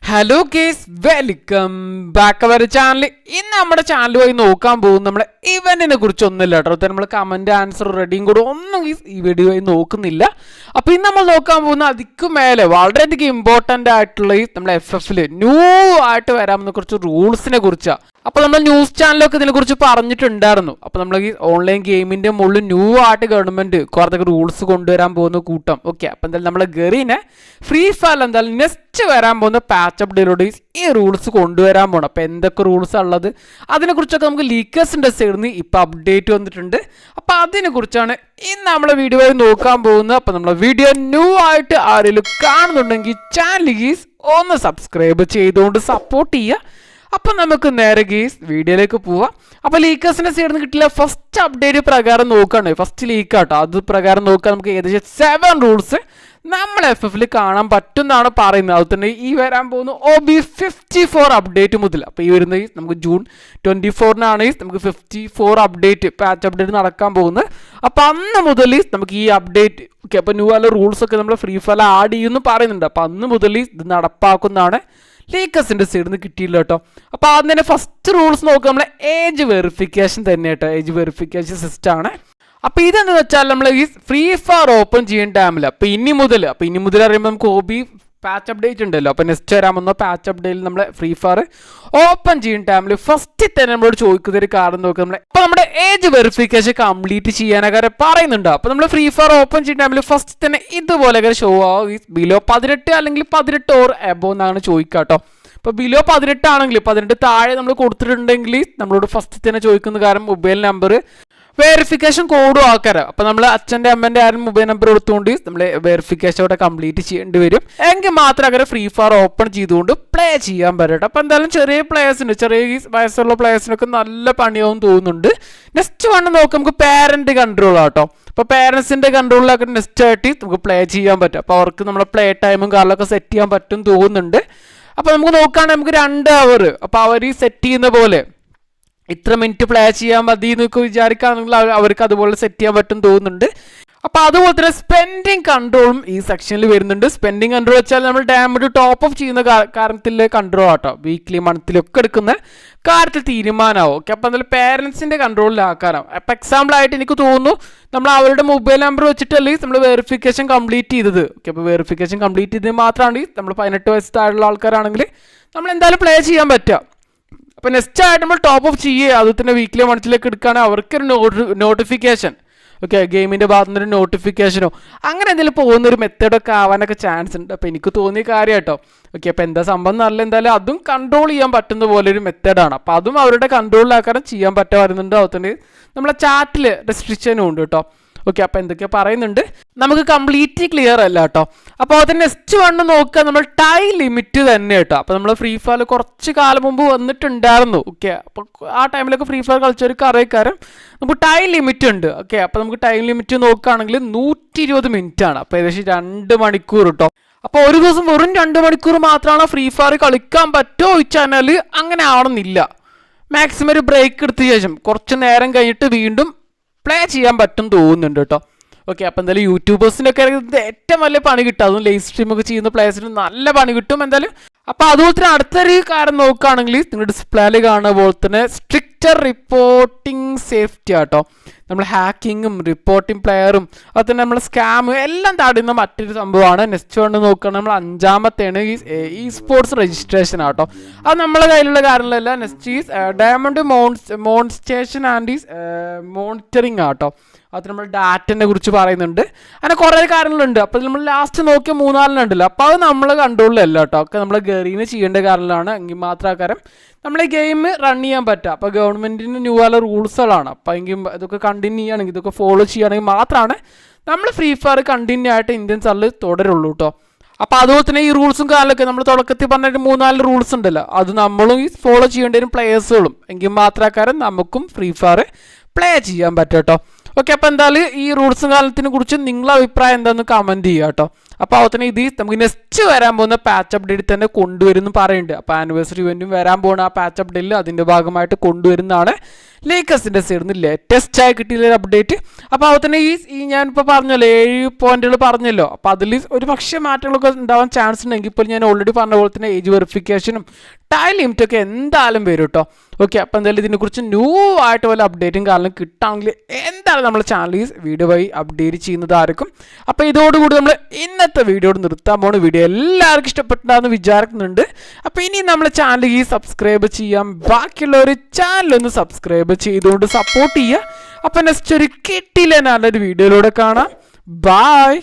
Hello guys, welcome back our channel. ഇന്ന് നമ്മുടെ channel വഴി നോക്കാൻ പോകും നമ്മളെ ഇവന്റിനെ കുറിച്ചൊന്നുമില്ല കേട്ടോ. നമ്മൾ കമന്റ് ആൻസർ റെഡിയും കൂടെ ഒന്നും ഈ വീഡിയോ വഴി നോക്കുന്നില്ല. അപ്പോൾ ഇന്ന് നമ്മൾ നോക്കാൻ പോകുന്ന അതിക്കും മേലെ വളരെയധികം ഇമ്പോർട്ടൻ്റ് ആയിട്ടുള്ള നമ്മളെ FFൽ ന്യൂ ആയിട്ട് വരാമെന്ന കുറച്ച് റൂൾസിനെ കുറിച്ചാണ്. അപ്പോൾ നമ്മൾ ന്യൂസ് ചാനലൊക്കെ ഇതിനെക്കുറിച്ച് പറഞ്ഞിട്ടുണ്ടായിരുന്നു. അപ്പോൾ നമ്മൾ ഈ ഓൺലൈൻ ഗെയിമിൻ്റെ മുകളിൽ ന്യൂ ആയിട്ട് ഗവൺമെൻറ് കുറേ റൂൾസ് കൊണ്ടുവരാൻ പോകുന്ന കൂട്ടം. ഓക്കെ, അപ്പോൾ എന്തായാലും നമ്മളെ ഗെറിനെ ഫ്രീ ഫയർ എന്തായാലും നെക്സ്റ്റ് വരാൻ പോകുന്ന പാച്ച് അപ്ഡേറ്റിലൂടെ ഈ റൂൾസ് കൊണ്ടുവരാൻ പോകണം. അപ്പോൾ എന്തൊക്കെ റൂൾസ് ഉള്ളത് അതിനെക്കുറിച്ചൊക്കെ നമുക്ക് ലീക്കേഴ്സിൻ്റെ സൈഡിൽ നിന്ന് ഇപ്പോൾ അപ്ഡേറ്റ് വന്നിട്ടുണ്ട്. അപ്പോൾ അതിനെക്കുറിച്ചാണ് ഇന്ന് നമ്മളെ വീഡിയോയിൽ നോക്കാൻ പോകുന്നത്. അപ്പോൾ നമ്മളെ വീഡിയോ ന്യൂ ആയിട്ട് ആരെങ്കിലും കാണുന്നുണ്ടെങ്കിൽ ചാനൽ ഒന്ന് സബ്സ്ക്രൈബ് ചെയ്തുകൊണ്ട് സപ്പോർട്ട് ചെയ്യുക. അപ്പം നമുക്ക് നേരെ ഗീസ് വീഡിയോയിലേക്ക് പോവാം. അപ്പോൾ ലീക്കേഴ്സിൻ്റെ സൈഡിൽ നിന്ന് കിട്ടില്ല ഫസ്റ്റ് അപ്ഡേറ്റ് പ്രകാരം നോക്കുകയാണ്. ഫസ്റ്റ് ലീക്ക് ആട്ടോ, അത് പ്രകാരം നോക്കുക നമുക്ക് ഏകദേശം 7 റൂൾസ് നമ്മൾ FFൽ കാണാൻ പറ്റുമെന്നാണ് പറയുന്നത്. അത് തന്നെ ഈ വരാൻ പോകുന്ന OB54 അപ്ഡേറ്റ് മുതൽ. അപ്പോൾ ഈ വരുന്നത് നമുക്ക് ജൂൺ 24-നാണ് നമുക്ക് 54 അപ്ഡേറ്റ് പാച്ച് അപ്ഡേറ്റ് നടക്കാൻ പോകുന്നത്. അപ്പോൾ അന്ന് മുതൽ നമുക്ക് ഈ അപ്ഡേറ്റ് ഓക്കെ. അപ്പോൾ ന്യൂ ആയ റൂൾസൊക്കെ നമ്മൾ ഫ്രീ ഫയർ ആഡ് ചെയ്യുമെന്ന് പറയുന്നുണ്ട്. അപ്പോൾ അന്ന് മുതൽ ഇത് നടപ്പാക്കുന്നതാണ് ലീക്കേഴ്സിൻ്റെ സൈഡിൽ നിന്ന് കിട്ടിയില്ല കേട്ടോ. അപ്പോൾ ആദ്യം തന്നെ ഫസ്റ്റ് റൂൾസ് നോക്കുക, നമ്മളെ ഏജ് വെറിഫിക്കേഷൻ തന്നെ കേട്ടോ. ഏജ് വെറിഫിക്കേഷൻ സിസ്റ്റം ആണ്. അപ്പോൾ ഇതെന്താണെന്ന് വെച്ചാൽ നമ്മൾ ഈ ഫ്രീ ഫയർ ഓപ്പൺ ചെയ്യുന്ന ടൈമിൽ അപ്പോൾ ഇനി മുതൽ അറിയുമ്പോൾ നമുക്ക് OB പാച്ച് അപ്ഡേറ്റ് ഉണ്ടല്ലോ. അപ്പോൾ നെക്സ്റ്റ് വരാമെന്നോ പാച്ച് അപ്ഡേറ്റിൽ നമ്മൾ ഫ്രീ ഫയർ ഓപ്പൺ ചെയ്യുന്ന ടൈമിൽ ഫസ്റ്റ് തന്നെ നമ്മളോട് ചോദിക്കുന്ന ഒരു കാരണം നോക്കുക, നമ്മൾ അപ്പോൾ നമ്മുടെ ഏജ് വെറിഫിക്കേഷൻ കംപ്ലീറ്റ് ചെയ്യാനൊക്കെ പറയുന്നുണ്ട്. അപ്പോൾ നമ്മൾ ഫ്രീ ഫയർ ഓപ്പൺ ചെയ്യുന്ന ടൈമിൽ ഫസ്റ്റ് തന്നെ ഇതുപോലെ ഷോ ആവും ബിലോ 18 അല്ലെങ്കിൽ 18 ഓർ എബോ എന്നാണ് ചോദിക്കുക കേട്ടോ. ഇപ്പോൾ ബിലോ 18 ആണെങ്കിൽ 18 താഴെ നമ്മൾ കൊടുത്തിട്ടുണ്ടെങ്കിൽ നമ്മളോട് ഫസ്റ്റ് തന്നെ ചോദിക്കുന്ന കാരണം മൊബൈൽ നമ്പർ വെരിഫിക്കേഷൻ കോഡും ആക്കാരം. അപ്പോൾ നമ്മൾ അച്ഛൻ്റെ അമ്മേൻ്റെ ആരും മൊബൈൽ നമ്പർ എടുത്തുകൊണ്ട് നമ്മൾ വെരിഫിക്കേഷൻ അവിടെ കംപ്ലീറ്റ് ചെയ്യേണ്ടി വരും. എങ്കിൽ മാത്രം അങ്ങനെ ഫ്രീ ഫയർ ഓപ്പൺ ചെയ്തുകൊണ്ട് പ്ലേ ചെയ്യാൻ പറ്റട്ടെ. അപ്പോൾ എന്തായാലും ചെറിയ പ്ലേയേഴ്സിന് ചെറിയ വയസ്സുള്ള പ്ലേയേഴ്സിനൊക്കെ നല്ല പണിയാവും തോന്നുന്നുണ്ട്. നെക്സ്റ്റ് വൺ നോക്കാം, നമുക്ക് പേരൻറ്റ് കൺട്രോൾ ആട്ടോ. അപ്പോൾ പേരൻസിൻ്റെ കൺട്രോളിലൊക്കെ നെക്സ്റ്റ് ആയിട്ട് നമുക്ക് പ്ലേ ചെയ്യാൻ പറ്റും. അപ്പോൾ അവർക്ക് നമ്മളെ പ്ലേ ടൈമും കാറിലൊക്കെ സെറ്റ് ചെയ്യാൻ പറ്റും തോന്നുന്നുണ്ട്. അപ്പോൾ നമുക്ക് നോക്കുകയാണെങ്കിൽ നമുക്ക് 2 അവർ അപ്പോൾ അവർ സെറ്റ് ചെയ്യുന്ന പോലെ ഇത്ര മിനിറ്റ് പ്ലേ ചെയ്യാൻ മതി എന്നൊക്കെ വിചാരിക്കുകയാണെങ്കിൽ അവർക്ക് അതുപോലെ സെറ്റ് ചെയ്യാൻ പറ്റും തോന്നുന്നുണ്ട്. അപ്പോൾ അതുപോലെ തന്നെ സ്പെൻഡിങ് കൺട്രോളും ഈ സെക്ഷനിൽ വരുന്നുണ്ട്. സ്പെൻഡിങ് കൺട്രോൾ വെച്ചാൽ നമ്മൾ ഡാമേജ് ടോപ്പ് അപ്പ് ചെയ്യുന്ന കാര്യത്തിലെ കൺട്രോൾ ആട്ടോ. വീക്ക്ലി മന്ത്ലിയൊക്കെ എടുക്കുന്ന കാര്യത്തിൽ തീരുമാനമാവും. ഓക്കെ, അപ്പോൾ എന്തായാലും പേരൻസിൻ്റെ കൺട്രോളിലാക്കാനാവും. അപ്പോൾ എക്സാമ്പിളായിട്ട് എനിക്ക് തോന്നുന്നു നമ്മൾ അവരുടെ മൊബൈൽ നമ്പർ വെച്ചിട്ടല്ലേ നമ്മൾ വെറിഫിക്കേഷൻ കംപ്ലീറ്റ് ചെയ്തത്. ഓക്കെ, അപ്പോൾ വെറിഫിക്കേഷൻ കംപ്ലീറ്റ് ചെയ്തത് മാത്രമാണ് നമ്മൾ 18 വയസ്സ് താഴെയുള്ള ആൾക്കാരാണെങ്കിൽ നമ്മൾ എന്തായാലും പ്ലേ ചെയ്യാൻ പറ്റുക. അപ്പോൾ നെക്സ്റ്റ് ആയിട്ട് നമ്മൾ ടോപ്പ് അപ്പ് ചെയ്യുക, അത് തന്നെ വീക്കിലി മന്ത്സിലേക്ക് എടുക്കുകയാണെങ്കിൽ അവർക്കൊരു നോട്ടിഫിക്കേഷൻ ഓക്കെ ഗെയിമിൻ്റെ ഭാഗത്തു നിന്നൊരു നോട്ടിഫിക്കേഷനോ അങ്ങനെ എന്തെങ്കിലും പോകുന്നൊരു മെത്തേഡൊക്കെ ആവാനൊക്കെ ചാൻസ് ഉണ്ട്. അപ്പോൾ എനിക്ക് തോന്നിയ കാര്യം കേട്ടോ. ഓക്കെ, അപ്പോൾ എന്താ സംഭവം എന്നല്ല, എന്തായാലും അതും കൺട്രോൾ ചെയ്യാൻ പറ്റുന്ന പോലെ ഒരു മെത്തേഡാണ്. അപ്പോൾ അതും അവരുടെ കൺട്രോളിലാക്കാനും ചെയ്യാൻ പറ്റാൻ വരുന്നുണ്ട്. അതുകൊണ്ട് നമ്മളെ ചാറ്റിൽ റെസ്ട്രിക്ഷനും ഉണ്ട് കേട്ടോ. ഓക്കെ, അപ്പോൾ എന്തൊക്കെയാണ് പറയുന്നുണ്ട് നമുക്ക് കംപ്ലീറ്റ് ക്ലിയർ അല്ല കേട്ടോ. അപ്പോൾ അത് നെക്സ്റ്റ് വണ്ണ് നോക്കുക, നമ്മൾ ടൈം ലിമിറ്റ് തന്നെ കേട്ടോ. അപ്പോൾ നമ്മൾ ഫ്രീ ഫയർ കുറച്ച് കാലം മുമ്പ് വന്നിട്ടുണ്ടായിരുന്നു. ഓക്കെ, അപ്പോൾ ആ ടൈമിലൊക്കെ ഫ്രീ ഫയർ കളിച്ചവർക്ക് അറിയിക്കാരം നമുക്ക് ടൈം ലിമിറ്റ് ഉണ്ട്. ഓക്കെ, അപ്പോൾ നമുക്ക് ടൈം ലിമിറ്റ് നോക്കുകയാണെങ്കിൽ 120 മിനിറ്റ് ആണ്. അപ്പോൾ ഏകദേശം 2 മണിക്കൂർ കേട്ടോ. അപ്പോൾ ഒരു ദിവസം വെറും 2 മണിക്കൂർ മാത്രമാണ് ഫ്രീ ഫയർ കളിക്കാൻ പറ്റുമോ ചോദിച്ചാൽ അങ്ങനെ ആവണമെന്നില്ല. മാക്സിമം ഒരു ബ്രേക്ക് എടുത്ത ശേഷം കുറച്ച് നേരം കഴിഞ്ഞിട്ട് വീണ്ടും പ്ലേ ചെയ്യാൻ പറ്റും തോന്നുന്നുണ്ട് കേട്ടോ. ഓക്കെ, അപ്പോൾ എന്തായാലും യൂട്യൂബേഴ്സിനൊക്കെ ഏറ്റവും വലിയ പണി കിട്ടും. അതും ലൈവ് സ്ട്രീമൊക്കെ ചെയ്യുന്ന പ്ലേയേഴ്സിന് നല്ല പണി കിട്ടും എന്തായാലും. അപ്പോൾ അതുപോലെ തന്നെ അടുത്തൊരു കാര്യം നോക്കുകയാണെങ്കിൽ നിങ്ങൾ ഡിസ്പ്ലേയിൽ കാണുന്ന പോലെ തന്നെ സ്ട്രിക്റ്റർ റിപ്പോർട്ടിംഗ് സേഫ്റ്റി ആട്ടോ. നമ്മൾ ഹാക്കിങ്ങും റിപ്പോർട്ടിംഗ് പ്ലെയറും അത് തന്നെ നമ്മൾ സ്കാമും എല്ലാം തടയുന്ന മറ്റൊരു സംഭവമാണ്. നെക്സ്റ്റ് വണ് നോക്കുകയാണെങ്കിൽ നമ്മൾ 5-മത്തെയാണ് ഈ സ്പോർട്സ് രജിസ്ട്രേഷൻ ആട്ടോ. അത് നമ്മളെ കയ്യിലുള്ള കാര്യങ്ങളല്ല. നെക്സ്റ്റ് ഈസ് ഡയമണ്ട് മോൺസ്റ്റേഷൻ ആൻഡ് ഈസ് മോണിറ്ററിങ് ആട്ടോ. അത് നമ്മൾ ഡാറ്റനെ കുറിച്ച് പറയുന്നുണ്ട്. അങ്ങനെ കുറേ കാര്യങ്ങളുണ്ട്. അപ്പോൾ നമ്മൾ ലാസ്റ്റ് നോക്കിയ 3-4 ഉണ്ടല്ലോ. അപ്പോൾ അത് നമ്മൾ കൺട്രോളിലല്ല കേട്ടോ. ഒക്കെ നമ്മൾ ഗെറിന് ചെയ്യേണ്ട കാര്യങ്ങളാണ്. എങ്കിൽ മാത്രം കാര്യം നമ്മൾ ഈ ഗെയിം റൺ ചെയ്യാൻ പറ്റുക. അപ്പോൾ ഗവൺമെൻറ്റിന് ന്യൂ ആയ റൂൾസുകളാണ്. അപ്പോൾ എങ്കിൽ ഇതൊക്കെ കണ്ടിന്യൂ ചെയ്യുകയാണെങ്കിൽ ഇതൊക്കെ ഫോളോ ചെയ്യുകയാണെങ്കിൽ മാത്രമാണ് നമ്മൾ ഫ്രീ ഫയർ കണ്ടിന്യൂ ആയിട്ട് ഇന്ത്യൻ സർവറിൽ തുടരുള്ളൂ കേട്ടോ. അപ്പോൾ അതുപോലെ തന്നെ ഈ റൂൾസും കാര്യങ്ങളൊക്കെ നമ്മൾ തുടക്കത്തിൽ പറഞ്ഞിട്ട് 3-4 റൂൾസ് ഉണ്ടല്ലോ, അത് നമ്മളും ഈ ഫോളോ ചെയ്യേണ്ടി വരും പ്ലേയേഴ്സുകളും. എങ്കിൽ മാത്രക്കാരൻ നമുക്കും ഫ്രീ ഫയർ പ്ലേ ചെയ്യാൻ പറ്റും കേട്ടോ. ഓക്കെ, അപ്പോൾ എന്തായാലും ഈ റൂൾസും കാലത്തിനെ കുറിച്ച് നിങ്ങളുടെ അഭിപ്രായം എന്താണെന്ന് കമൻറ്റ് ചെയ്യുക കേട്ടോ. അപ്പോൾ അതുപോലെ തന്നെ ഇത് നമുക്ക് നെക്സ്റ്റ് വരാൻ പോകുന്ന പാച്ച് അപ്ഡേറ്റിൽ തന്നെ കൊണ്ടുവരുമെന്ന് പറയുന്നുണ്ട്. അപ്പോൾ ആനിവേഴ്സറി ഇവൻറ്റും വരാൻ പോകുന്ന ആ പാച്ച് അപ്ഡേറ്റിൽ അതിൻ്റെ ഭാഗമായിട്ട് കൊണ്ടുവരുന്നതാണ് ലേക്കേഴ്സിൻ്റെ സൈഡിൽ നിന്ന് ലേറ്റസ്റ്റ് ആയി കിട്ടിയ അപ്ഡേറ്റ്. അപ്പോൾ അതുപോലെ തന്നെ ഈ ഞാനിപ്പോൾ പറഞ്ഞല്ലോ 7 പോയിന്റുകൾ പറഞ്ഞല്ലോ. അപ്പോൾ അതിൽ ഒരു പക്ഷേ മാറ്റങ്ങളൊക്കെ ഉണ്ടാവാൻ ചാൻസ് ഉണ്ടെങ്കിൽ ഇപ്പോൾ ഞാൻ ഓൾറെഡി പറഞ്ഞ പോലെ തന്നെ ഏജ് വെറിഫിക്കേഷനും ടൈം ലിമിറ്റൊക്കെ എന്തായാലും വരും കേട്ടോ. ഓക്കെ, അപ്പോൾ എന്തായാലും ഇതിനെക്കുറിച്ച് ന്യൂ ആയിട്ട് വല്ല അപ്ഡേറ്റും കാരണം കിട്ടുകയാണെങ്കിൽ എന്തായാലും നമ്മൾ ചാനൽ വീഡിയോ വഴി അപ്ഡേറ്റ് ചെയ്യുന്നതായിരിക്കും. അപ്പോൾ ഇതോടുകൂടി നമ്മൾ ഇന്നത്തെ വീഡിയോയോട് നിർത്താൻ പോകുന്ന വീഡിയോ എല്ലാവർക്കും ഇഷ്ടപ്പെട്ടിട്ടുണ്ടാകുമെന്ന് വിചാരിക്കുന്നുണ്ട്. അപ്പോൾ ഇനി നമ്മൾ ചാനൽ സബ്സ്ക്രൈബ് ചെയ്യാം, ബാക്കിയുള്ളവർ ചാനലൊന്ന് സബ്സ്ക്രൈബ് ചെയ്തുകൊണ്ട് സപ്പോർട്ട് ചെയ്യുക. അപ്പോൾ നെക്സ്റ്റ് ഒരു കിട്ടില്ല നല്ലൊരു വീഡിയോയിലൂടെ കാണാം. ബൈ.